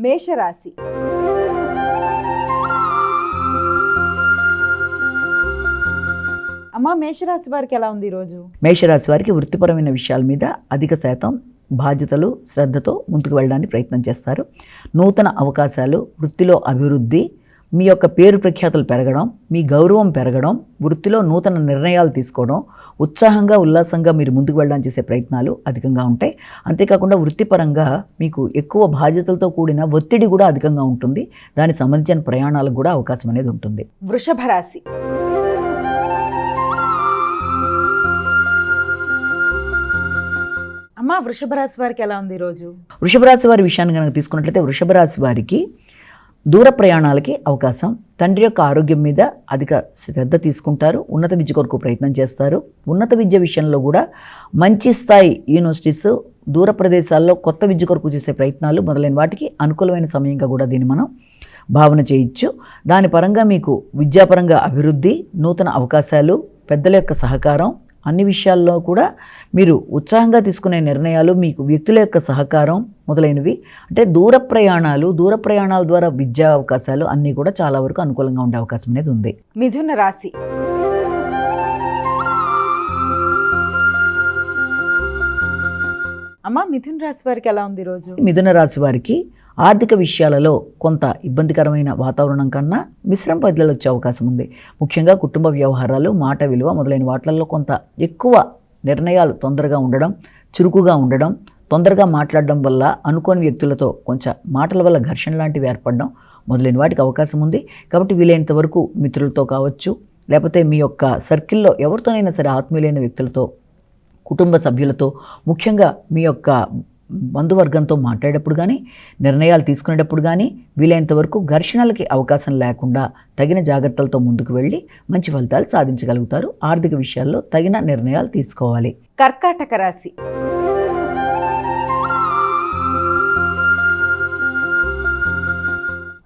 మేషరాశి. అమ్మా, మేషరాశి వారికి ఎలా ఉంది ఈరోజు? మేషరాశి వారికి వృత్తిపరమైన విషయాల మీద అధిక శాతం బాధ్యతలు శ్రద్ధతో ముందుకు వెళ్ళడానికి ప్రయత్నం చేస్తారు. నూతన అవకాశాలు, వృత్తిలో అభివృద్ధి, మీ యొక్క పేరు ప్రఖ్యాతులు పెరగడం, మీ గౌరవం పెరగడం, వృత్తిలో నూతన నిర్ణయాలు తీసుకోవడం, ఉత్సాహంగా ఉల్లాసంగా మీరు ముందుకు వెళ్ళడానికి చేసే ప్రయత్నాలు అధికంగా ఉంటాయి. అంతేకాకుండా వృత్తిపరంగా మీకు ఎక్కువ బాధ్యతలతో కూడిన ఒత్తిడి కూడా అధికంగా ఉంటుంది. దానికి సంబంధించిన ప్రయాణాలకు కూడా అవకాశం అనేది ఉంటుంది. వృషభ రాశి. అమ్మా, వృషభ రాశి వారికి ఎలా ఉంది ఈరోజు? వృషభ రాశి వారి విషయాన్ని కనుక తీసుకున్నట్లయితే వృషభ రాశి వారికి దూర ప్రయాణాలకి అవకాశం, తండ్రి యొక్క ఆరోగ్యం మీద అధిక శ్రద్ధ తీసుకుంటారు, ఉన్నత విద్య కొరకు ప్రయత్నం చేస్తారు. ఉన్నత విద్య విషయంలో కూడా మంచి స్థాయి యూనివర్సిటీస్, దూర ప్రదేశాల్లో కొత్త విద్య కొరకు చేసే ప్రయత్నాలు మొదలైన వాటికి అనుకూలమైన సమయంగా కూడా దీన్ని మనం భావన చేయొచ్చు. దాని పరంగా మీకు విద్యాపరంగా అభివృద్ధి, నూతన అవకాశాలు, పెద్దల యొక్క సహకారం, అన్ని విషయాల్లో కూడా మీరు ఉత్సాహంగా తీసుకునే నిర్ణయాలు, మీకు వ్యక్తుల యొక్క సహకారం మొదలైనవి, అంటే దూర ప్రయాణాల ద్వారా విద్యా అవకాశాలు అన్నీ కూడా చాలా వరకు అనుకూలంగా ఉండే అవకాశం అనేది ఉంది. మిథున రాశి. అమ్మా, మిథున రాశి వారికి ఎలా ఉంది ఈరోజు? మిథున రాశి వారికి ఆర్థిక విషయాలలో కొంత ఇబ్బందికరమైన వాతావరణం కన్నా మిశ్రమ పద్ధతిలో వచ్చే అవకాశం ఉంది. ముఖ్యంగా కుటుంబ వ్యవహారాలు, మాట విలువ మొదలైన వాటిల్లో కొంత ఎక్కువ నిర్ణయాలు తొందరగా ఉండడం, చురుకుగా ఉండడం, తొందరగా మాట్లాడడం వల్ల అనుకోని వ్యక్తులతో కొంచెం మాటల వల్ల ఘర్షణ లాంటివి ఏర్పడడం మొదలైన వాటికి అవకాశం ఉంది. కాబట్టి వీలైనంత వరకు మిత్రులతో కావచ్చు, లేకపోతే మీ యొక్క సర్కిల్లో ఎవరితోనైనా సరే ఆత్మీయులైన వ్యక్తులతో, కుటుంబ సభ్యులతో, ముఖ్యంగా మీ యొక్క బంధువర్గంతో మాట్లాడేటప్పుడు కానీ, నిర్ణయాలు తీసుకునేటప్పుడు కానీ వీలైనంత వరకు ఘర్షణలకి అవకాశం లేకుండా తగిన జాగ్రత్తలతో ముందుకు వెళ్ళి మంచి ఫలితాలు సాధించగలుగుతారు. ఆర్థిక విషయాల్లో తగిన నిర్ణయాలు తీసుకోవాలి. కర్కాటక రాశి.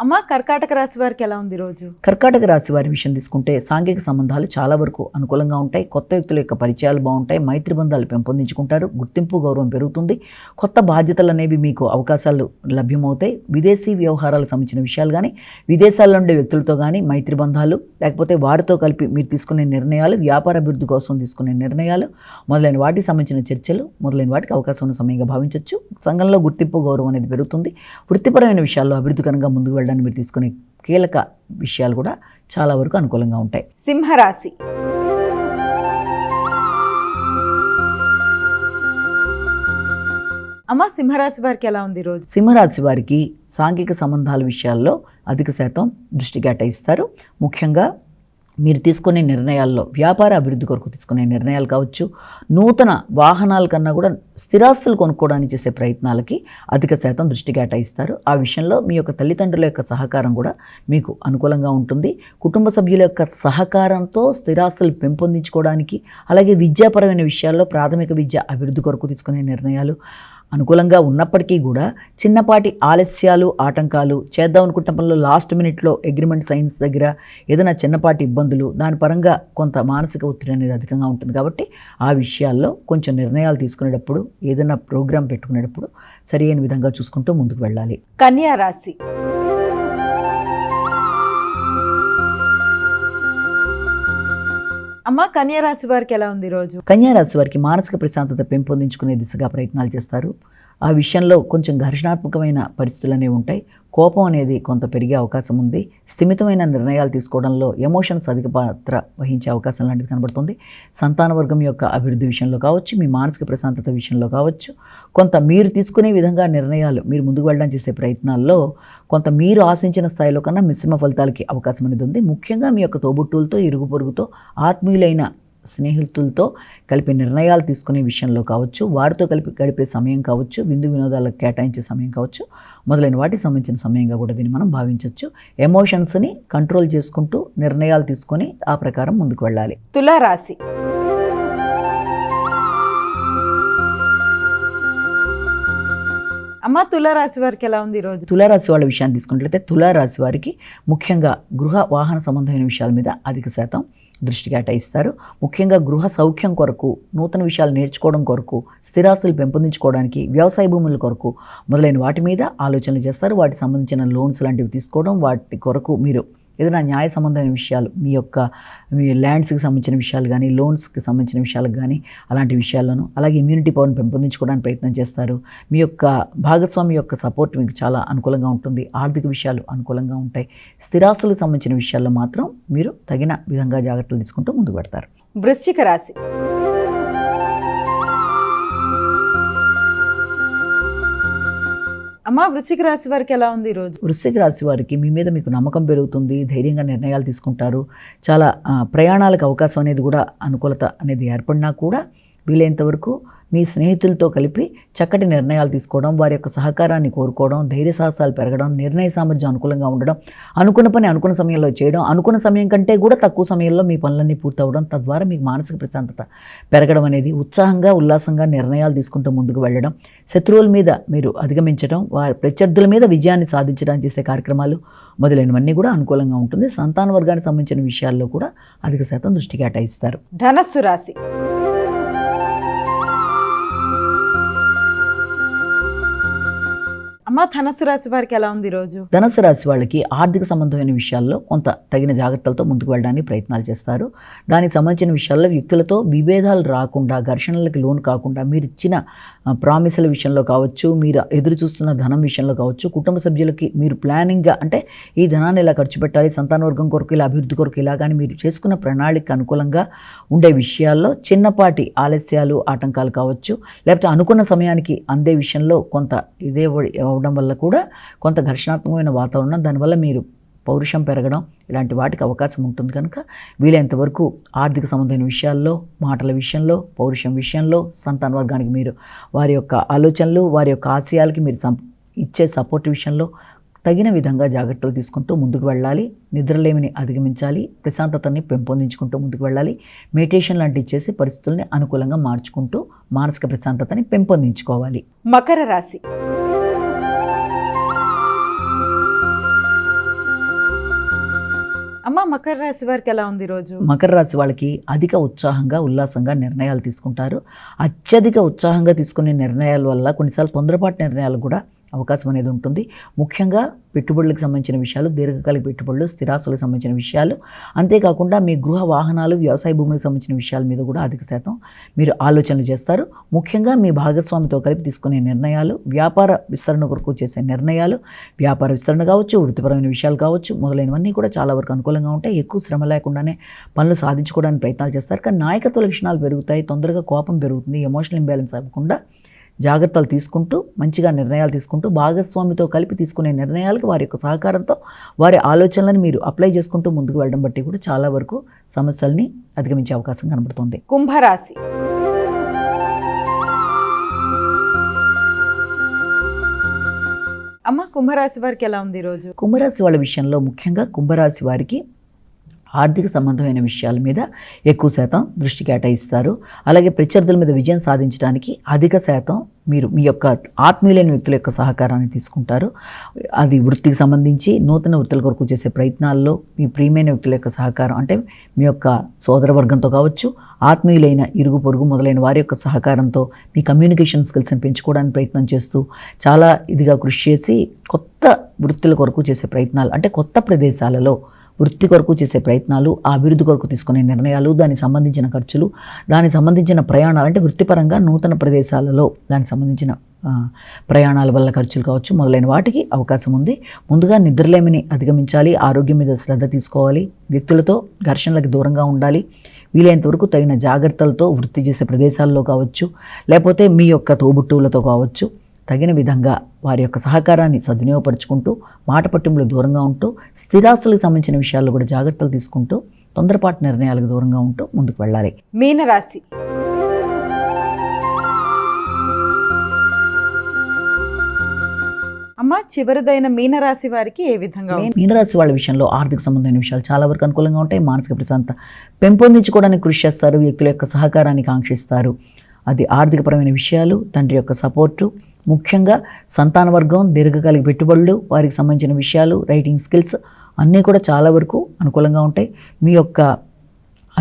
అమ్మా, కర్కాటక రాశి వారికి ఎలా ఉంది ఈరోజు? కర్కాటక రాశి వారి విషయం తీసుకుంటే సాంఘిక సంబంధాలు చాలా వరకు అనుకూలంగా ఉంటాయి. కొత్త వ్యక్తుల యొక్క పరిచయాలు బాగుంటాయి. మైత్రి బంధాలు పెంపొందించుకుంటారు. గుర్తింపు, గౌరవం పెరుగుతుంది. కొత్త బాధ్యతలు అనేవి మీకు అవకాశాలు లభ్యమవుతాయి. విదేశీ వ్యవహారాలకు సంబంధించిన విషయాలు కానీ, విదేశాల్లో ఉండే వ్యక్తులతో కానీ మైత్రి బంధాలు, లేకపోతే వారితో కలిపి మీరు తీసుకునే నిర్ణయాలు, వ్యాపార అభివృద్ధి కోసం తీసుకునే నిర్ణయాలు మొదలైన వాటికి సంబంధించిన చర్చలు మొదలైన వాటికి అవకాశం ఉన్న సమయంగా భావించవచ్చు. సంఘంలో గుర్తింపు, గౌరవం అనేది పెరుగుతుంది. వృత్తిపరమైన విషయాల్లో అభివృద్ధికరంగా ముందుకు వెళ్ళడానికి మీరు తీసుకునే కీలక విషయాలు కూడా చాలా వరకు అనుకూలంగా ఉంటాయి. సింహరాశి. అమ్మ, సింహరాశి వారికి ఎలా ఉంది ఈరోజు? సింహరాశి వారికి సాంఘిక సంబంధాల విషయాల్లో అధిక శాతం దృష్టి కేటాయిస్తారు. ముఖ్యంగా మీరు తీసుకునే నిర్ణయాల్లో వ్యాపార అభివృద్ధి కొరకు తీసుకునే నిర్ణయాలు కావచ్చు, నూతన వాహనాల కన్నా కూడా స్థిరాస్తులు కొనుక్కోవడానికి చేసే ప్రయత్నాలకి అధిక శాతం దృష్టి కేటాయిస్తారు. ఆ విషయంలో మీ యొక్క తల్లిదండ్రుల యొక్క సహకారం కూడా మీకు అనుకూలంగా ఉంటుంది. కుటుంబ సభ్యుల యొక్క సహకారంతో స్థిరాస్తులు పెంపొందించుకోవడానికి, అలాగే విద్యాపరమైన విషయాల్లో ప్రాథమిక విద్య అభివృద్ధి కొరకు తీసుకునే నిర్ణయాలు అనుకూలంగా ఉన్నప్పటికీ కూడా చిన్నపాటి ఆలస్యాలు, ఆటంకాలు, చేద్దాం అనుకుంటున్న పనులు లాస్ట్ మినిట్లో అగ్రిమెంట్ సైన్స్ దగ్గర ఏదైనా చిన్నపాటి ఇబ్బందులు, దాని పరంగా కొంత మానసిక ఒత్తిడి అనేది అధికంగా ఉంటుంది. కాబట్టి ఆ విషయాల్లో కొంచెం నిర్ణయాలు తీసుకునేటప్పుడు, ఏదైనా ప్రోగ్రాం పెట్టుకునేటప్పుడు సరి అయిన విధంగా చూసుకుంటూ ముందుకు వెళ్ళాలి. కన్యా రాశి. అమ్మ, కన్యా రాశి వారికి ఎలా ఉంది ఈరోజు? కన్యా రాశి వారికి మానసిక ప్రశాంతత పెంపొందించుకునే దిశగా ప్రయత్నాలు చేస్తారు. ఆ విషయంలో కొంచెం ఘర్షణాత్మకమైన పరిస్థితులు అనేవి ఉంటాయి. కోపం అనేది కొంత పెరిగే అవకాశం ఉంది. స్థిమితమైన నిర్ణయాలు తీసుకోవడంలో ఎమోషన్స్ అధిక పాత్ర వహించే అవకాశం లాంటిది కనబడుతుంది. సంతాన వర్గం యొక్క అభివృద్ధి విషయంలో కావచ్చు, మీ మానసిక ప్రశాంతత విషయంలో కావచ్చు, కొంత మీరు తీసుకునే విధంగా నిర్ణయాలు మీరు ముందుకు వెళ్ళడానికి చేసే ప్రయత్నాల్లో కొంత మీరు ఆశించిన స్థాయిలో కన్నా మిశ్రమ ఫలితాలకి అవకాశం అనేది ఉంది. ముఖ్యంగా మీ యొక్క తోబుట్టువులతో, ఇరుగు పొరుగుతో, ఆత్మీయులైన స్నేహితులతో కలిపి నిర్ణయాలు తీసుకునే విషయంలో కావచ్చు, వారితో కలిపి గడిపే సమయం కావచ్చు, విందు వినోదాలకు కేటాయించే సమయం కావచ్చు, మొదలైన వాటికి సంబంధించిన సమయంగా కూడా దీన్ని మనం భావించవచ్చు. ఎమోషన్స్ని కంట్రోల్ చేసుకుంటూ నిర్ణయాలు తీసుకొని ఆ ప్రకారం ముందుకు వెళ్ళాలి. తులారాశి. అమ్మ, తులారాశి వారికి ఎలా ఉంది ఈరోజు? తులారాశి వాళ్ళ విషయాన్ని తీసుకున్నట్లయితే తులారాశి వారికి ముఖ్యంగా గృహ వాహన సంబంధమైన విషయాల మీద అధిక శాతం దృష్టి కేటాయిస్తారు. ముఖ్యంగా గృహ సౌఖ్యం కొరకు, నూతన విషయాలు నేర్చుకోవడం కొరకు, స్థిరాస్తులు పెంపొందించుకోవడానికి, వ్యవసాయ భూముల కొరకు మొదలైన వాటి మీద ఆలోచనలు చేస్తారు. వాటికి సంబంధించిన లోన్స్ లాంటివి తీసుకోవడం, వాటి కొరకు మీరు ఏదైనా న్యాయ సంబంధమైన విషయాలు, మీ ల్యాండ్స్కి సంబంధించిన విషయాలు కానీ, లోన్స్కి సంబంధించిన విషయాలకు కానీ అలాంటి విషయాలను, అలాగే ఇమ్యూనిటీ పవర్ని పెంపొందించుకోవడానికి ప్రయత్నం చేస్తారు. మీ యొక్క భాగస్వామి యొక్క సపోర్ట్ మీకు చాలా అనుకూలంగా ఉంటుంది. ఆర్థిక విషయాలు అనుకూలంగా ఉంటాయి. స్థిరాస్తులకు సంబంధించిన విషయాల్లో మాత్రం మీరు తగిన విధంగా జాగ్రత్తలు తీసుకుంటూ ముందుకు పెడతారు. వృశ్చిక రాశి. అమ్మా, వృశ్చిక రాశి వారికి ఎలా ఉంది ఈరోజు? వృశ్చిక రాశి వారికి మీ మీద మీకు నమ్మకం పెరుగుతుంది. ధైర్యంగా నిర్ణయాలు తీసుకుంటారు. చాలా ప్రయాణాలకు అవకాశం అనేది కూడా, అనుకూలత అనేది ఏర్పడినా కూడా వీలైనంత వరకు మీ స్నేహితులతో కలిపి చక్కటి నిర్ణయాలు తీసుకోవడం, వారి యొక్క సహకారాన్ని కోరుకోవడం, ధైర్య సాహసాలు పెరగడం, నిర్ణయ సామర్థ్యం అనుకూలంగా ఉండడం, అనుకున్న పని అనుకున్న సమయంలో చేయడం, అనుకున్న సమయం కంటే కూడా తక్కువ సమయంలో మీ పనులన్నీ పూర్తవడం, తద్వారా మీకు మానసిక ప్రశాంతత పెరగడం అనేది, ఉత్సాహంగా ఉల్లాసంగా నిర్ణయాలు తీసుకుంటూ ముందుకు వెళ్ళడం, శత్రువుల మీద మీరు అధిగమించడం, వారి ప్రత్యర్థుల మీద విజయాన్ని సాధించడానికి చేసే కార్యక్రమాలు మొదలైనవన్నీ కూడా అనుకూలంగా ఉంటుంది. సంతాన వర్గానికి సంబంధించిన విషయాల్లో కూడా అధిక శాతం దృష్టి కేటాయిస్తారు. ధనస్సు రాశి. అమ్మ, ధనస్సు రాశి వారికి ఎలా ఉంది ఈరోజు? ధనుసు రాశి వాళ్ళకి ఆర్థిక సంబంధమైన విషయాల్లో కొంత తగిన జాగ్రత్తలతో ముందుకు వెళ్ళడానికి ప్రయత్నాలు చేస్తారు. దానికి సంబంధించిన విషయాల్లో వ్యక్తులతో విభేదాలు రాకుండా, ఘర్షణలకు లోను కాకుండా, మీరు ఇచ్చిన ప్రామిసుల విషయంలో కావచ్చు, మీరు ఎదురు చూస్తున్న ధనం విషయంలో కావచ్చు, కుటుంబ సభ్యులకి మీరు ప్లానింగ్గా, అంటే ఈ ధనాన్ని ఇలా ఖర్చు పెట్టాలి, సంతాన వర్గం కొరకు ఇలా, అభివృద్ధి కొరకు ఇలా, కానీ మీరు చేసుకున్న ప్రణాళిక అనుకూలంగా ఉండే విషయాల్లో చిన్నపాటి ఆలస్యాలు, ఆటంకాలు కావచ్చు, లేకపోతే అనుకున్న సమయానికి అందే విషయంలో కొంత ఇదే అవడం వల్ల కూడా కొంత ఘర్షణాత్మకమైన వాతావరణం, దానివల్ల మీరు పౌరుషం పెరగడం ఇలాంటి వాటికి అవకాశం ఉంటుంది. కనుక వీలైనంత వరకు ఆర్థిక సంబంధమైన విషయాల్లో, మాటల విషయంలో, పౌరుషం విషయంలో, సంతాన వర్గానికి మీరు వారి యొక్క ఆలోచనలు, వారి యొక్క ఆశయాలకి మీరు ఇచ్చే సపోర్ట్ విషయంలో తగిన విధంగా జాగ్రత్తలు తీసుకుంటూ ముందుకు వెళ్ళాలి. నిద్రలేమిని అధిగమించాలి. ప్రశాంతతని పెంపొందించుకుంటూ ముందుకు వెళ్ళాలి. మెడిటేషన్ లాంటివి చేసి పరిస్థితుల్ని అనుకూలంగా మార్చుకుంటూ మానసిక ప్రశాంతతని పెంపొందించుకోవాలి. మకర రాశి. అమ్మ, మకర రాశి వారికి ఎలా ఉంది ఈరోజు? మకర రాశి వాళ్ళకి అధిక ఉత్సాహంగా, ఉల్లాసంగా నిర్ణయాలు తీసుకుంటారు. అత్యధిక ఉత్సాహంగా తీసుకునే నిర్ణయాల వల్ల కొన్నిసార్లు తొందరపాటు నిర్ణయాలు కూడా అవకాశం అనేది ఉంటుంది. ముఖ్యంగా పెట్టుబడులకు సంబంధించిన విషయాలు, దీర్ఘకాలిక పెట్టుబడులు, స్థిరాస్తులకు సంబంధించిన విషయాలు, అంతేకాకుండా మీ గృహ వాహనాలు, వ్యవసాయ భూములకు సంబంధించిన విషయాల మీద కూడా అధిక శాతం మీరు ఆలోచనలు చేస్తారు. ముఖ్యంగా మీ భాగస్వామితో కలిపి తీసుకునే నిర్ణయాలు, వ్యాపార విస్తరణ కొరకు చేసే నిర్ణయాలు, వ్యాపార విస్తరణ కావచ్చు, వృత్తిపరమైన విషయాలు కావచ్చు, మొదలైనవన్నీ కూడా చాలా వరకు అనుకూలంగా ఉంటాయి. ఎక్కువ శ్రమ లేకుండానే పనులు సాధించుకోవడానికి ప్రయత్నాలు చేస్తారు. కానీ నాయకత్వ లక్షణాలు పెరుగుతాయి, తొందరగా కోపం పెరుగుతుంది, ఎమోషనల్ ఇంబ్యాలెన్స్ అవ్వకుండా జాగ్రత్తలు తీసుకుంటూ, మంచిగా నిర్ణయాలు తీసుకుంటూ, భాగస్వామితో కలిపి తీసుకునే నిర్ణయాలకు వారి యొక్క సహకారంతో వారి ఆలోచనలను మీరు అప్లై చేసుకుంటూ ముందుకు వెళ్ళడం బట్టి కూడా చాలా వరకు సమస్యల్ని అధిగమించే అవకాశం కనబడుతుంది. కుంభరాశి. అమ్మ, కుంభరాశి వారికి ఎలా ఉంది ఈరోజు? కుంభరాశి వాళ్ళ విషయంలో ముఖ్యంగా కుంభరాశి వారికి ఆర్థిక సంబంధమైన విషయాల మీద ఎక్కువ శాతం దృష్టి కేటాయిస్తారు. అలాగే ప్రత్యర్థుల మీద విజయం సాధించడానికి అధిక శాతం మీరు మీ యొక్క ఆత్మీయులైన వ్యక్తుల యొక్క సహకారాన్ని తీసుకుంటారు. అది వృత్తికి సంబంధించి నూతన వృత్తుల కొరకు చేసే ప్రయత్నాల్లో మీ ప్రియమైన వ్యక్తుల యొక్క సహకారం, అంటే మీ యొక్క సోదర వర్గంతో కావచ్చు, ఆత్మీయులైన ఇరుగు పొరుగు మొదలైన వారి యొక్క సహకారంతో మీ కమ్యూనికేషన్ స్కిల్స్ని పెంచుకోవడానికి ప్రయత్నం చేస్తూ చాలా ఇదిగా కృషి చేసి కొత్త వృత్తుల కొరకు చేసే ప్రయత్నాలు, అంటే కొత్త ప్రదేశాలలో వృత్తి కొరకు చేసే ప్రయత్నాలు, ఆ అభివృద్ధి కొరకు తీసుకునే నిర్ణయాలు, దానికి సంబంధించిన ఖర్చులు, దానికి సంబంధించిన ప్రయాణాలు, అంటే వృత్తిపరంగా నూతన ప్రదేశాలలో దానికి సంబంధించిన ప్రయాణాల వల్ల ఖర్చులు కావచ్చు, మొదలైన వాటికి అవకాశం ఉంది. ముందుగా నిద్రలేమిని అధిగమించాలి. ఆరోగ్యం మీద శ్రద్ధ తీసుకోవాలి. వ్యక్తులతో ఘర్షణలకు దూరంగా ఉండాలి. వీలైనంత వరకు తగిన జాగ్రత్తలతో వృత్తి చేసే ప్రదేశాల్లో కావచ్చు, లేకపోతే మీ యొక్క తోబుట్టువులతో కావచ్చు, తగిన విధంగా వారి యొక్క సహకారాన్ని సద్వినియోగపరుచుకుంటూ, మాట పట్టింపులకు దూరంగా ఉంటూ, స్థిరాస్తులకు సంబంధించిన విషయాల్లో కూడా జాగ్రత్తలు తీసుకుంటూ, తొందరపాటు నిర్ణయాలకు దూరంగా ఉంటూ ముందుకు వెళ్ళాలి. మీనరాశి. అమ్మ, చివరిదైన మీనరాశి వారికి ఏ విధంగా? మీనరాశి వాళ్ళ విషయంలో ఆర్థిక సంబంధమైన విషయాలు చాలా వరకు అనుకూలంగా ఉంటాయి. మానసిక ప్రశాంతత పెంపొందించుకోవడానికి కృషి చేస్తారు. వ్యక్తుల యొక్క సహకారాన్ని కాంక్షిస్తారు. అది ఆర్థికపరమైన విషయాలు, తండ్రి యొక్క సపోర్టు, ముఖ్యంగా సంతాన వర్గం, దీర్ఘకాలిక పెట్టుబడులు, వారికి సంబంధించిన విషయాలు, రైటింగ్ స్కిల్స్ అన్నీ కూడా చాలా వరకు అనుకూలంగా ఉంటాయి. మీ యొక్క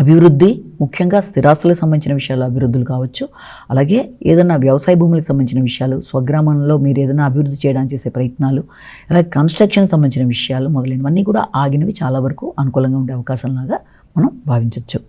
అభివృద్ధి, ముఖ్యంగా స్థిరాస్తులకు సంబంధించిన విషయాలు అభివృద్ధులు కావచ్చు. అలాగే ఏదైనా వ్యవసాయ భూములకు సంబంధించిన విషయాలు, స్వగ్రామంలో మీరు ఏదైనా అభివృద్ధి చేయడానికి చేసే ప్రయత్నాలు, అలాగే కన్స్ట్రక్షన్కి సంబంధించిన విషయాలు మొదలైనవన్నీ కూడా ఆగినవి చాలా వరకు అనుకూలంగా ఉండే అవకాశంలాగా మనం భావించవచ్చు.